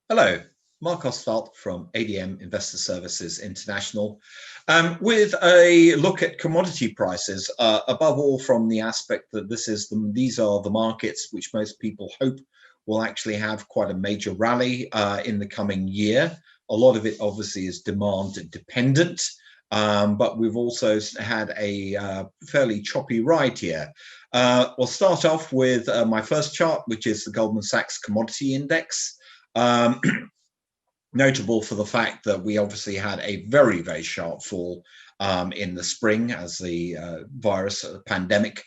Hello, Marc Ostwald from ADM Investor Services International, with a look at commodity prices, above all from the aspect that these are the markets which most people hope will actually have quite a major rally in the coming year. A lot of it obviously is demand dependent, but we've also had a fairly choppy ride here. We'll start off with my first chart, which is the Goldman Sachs Commodity Index. Um, Notable for the fact that we obviously had a very, very sharp fall in the spring as the virus pandemic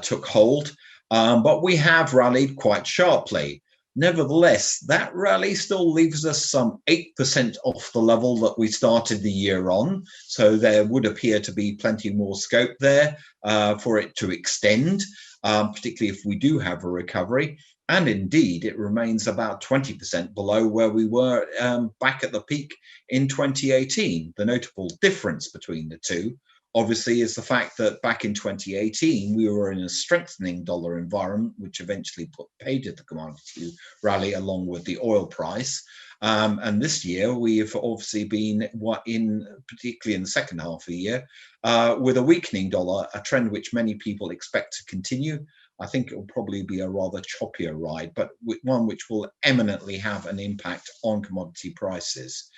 took hold. But we have rallied quite sharply. Nevertheless, that rally still leaves us some 8% off the level that we started the year on. So there would appear to be plenty more scope there for it to extend, particularly if we do have a recovery. And indeed, it remains about 20% below where we were back at the peak in 2018. The notable difference between the two, obviously, is the fact that back in 2018, we were in a strengthening dollar environment, which eventually aided the commodity rally along with the oil price. And this year, we've obviously been particularly in the second half of the year, with a weakening dollar, a trend which many people expect to continue. I think it will probably be a rather choppier ride, but one which will eminently have an impact on commodity prices.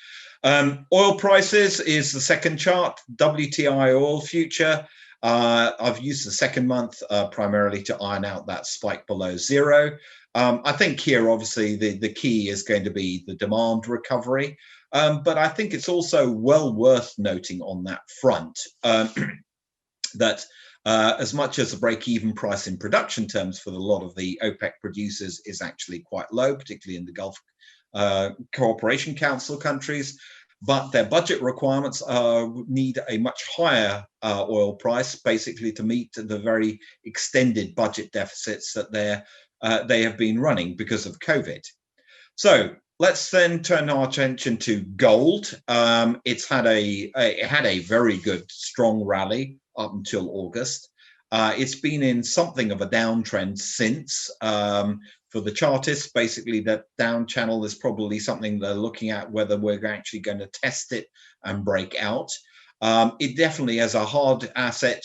Oil prices is the second chart, WTI oil future. I've used the second month primarily to iron out that spike below zero. I think here, obviously, the key is going to be the demand recovery. But I think it's also well worth noting on that front that as much as the break-even price in production terms for a lot of the OPEC producers is actually quite low, particularly in the Gulf Cooperation Council countries, but their budget requirements need a much higher oil price, basically to meet the very extended budget deficits that they have been running because of COVID. So let's then turn our attention to gold. It had a very good, strong rally up until August. It's been in something of a downtrend since. For the chartists, basically that down channel is probably something they're looking at whether we're actually going to test it and break out. It definitely, as a hard asset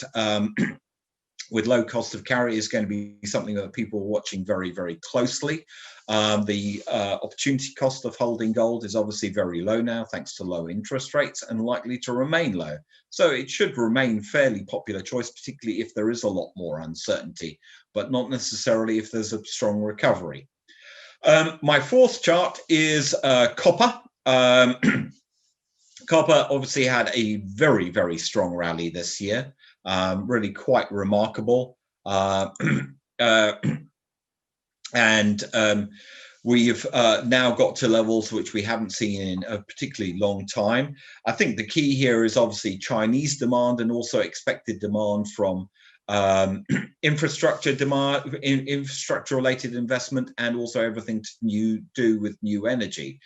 with low cost of carry, is going to be something that people are watching very, very closely. The opportunity cost of holding gold is obviously very low now, thanks to low interest rates, and likely to remain low. So it should remain fairly popular choice, particularly if there is a lot more uncertainty, but not necessarily if there's a strong recovery. My fourth chart is copper. Copper obviously had a very, very strong rally this year, really quite remarkable. And we've now got to levels which we haven't seen in a particularly long time. I think the key here is obviously Chinese demand and also expected demand from infrastructure demand, infrastructure related investment, and also everything to do with new energy.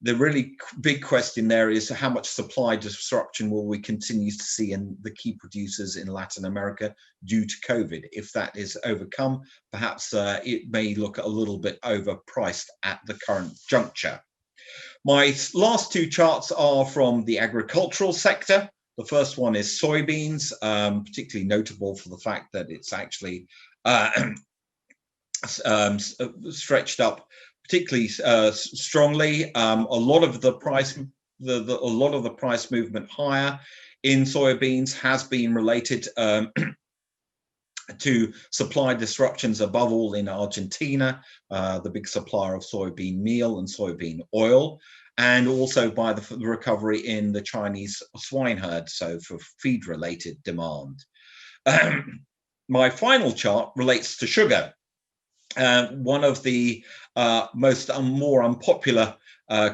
The really big question there is how much supply disruption will we continue to see in the key producers in Latin America due to COVID? If that is overcome, perhaps it may look a little bit overpriced at the current juncture. My last two charts are from the agricultural sector. The first one is soybeans, particularly notable for the fact that it's actually stretched up particularly strongly. A lot of the price movement higher in soybeans has been related to supply disruptions, above all in Argentina, the big supplier of soybean meal and soybean oil, and also by the recovery in the Chinese swine herd, so for feed-related demand. My final chart relates to sugar. One of the more unpopular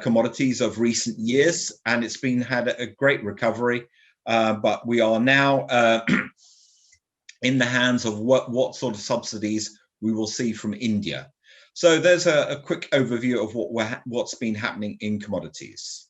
commodities of recent years, and it's had a great recovery, but we are now in the hands of what sort of subsidies we will see from India. So there's a quick overview of what's been happening in commodities.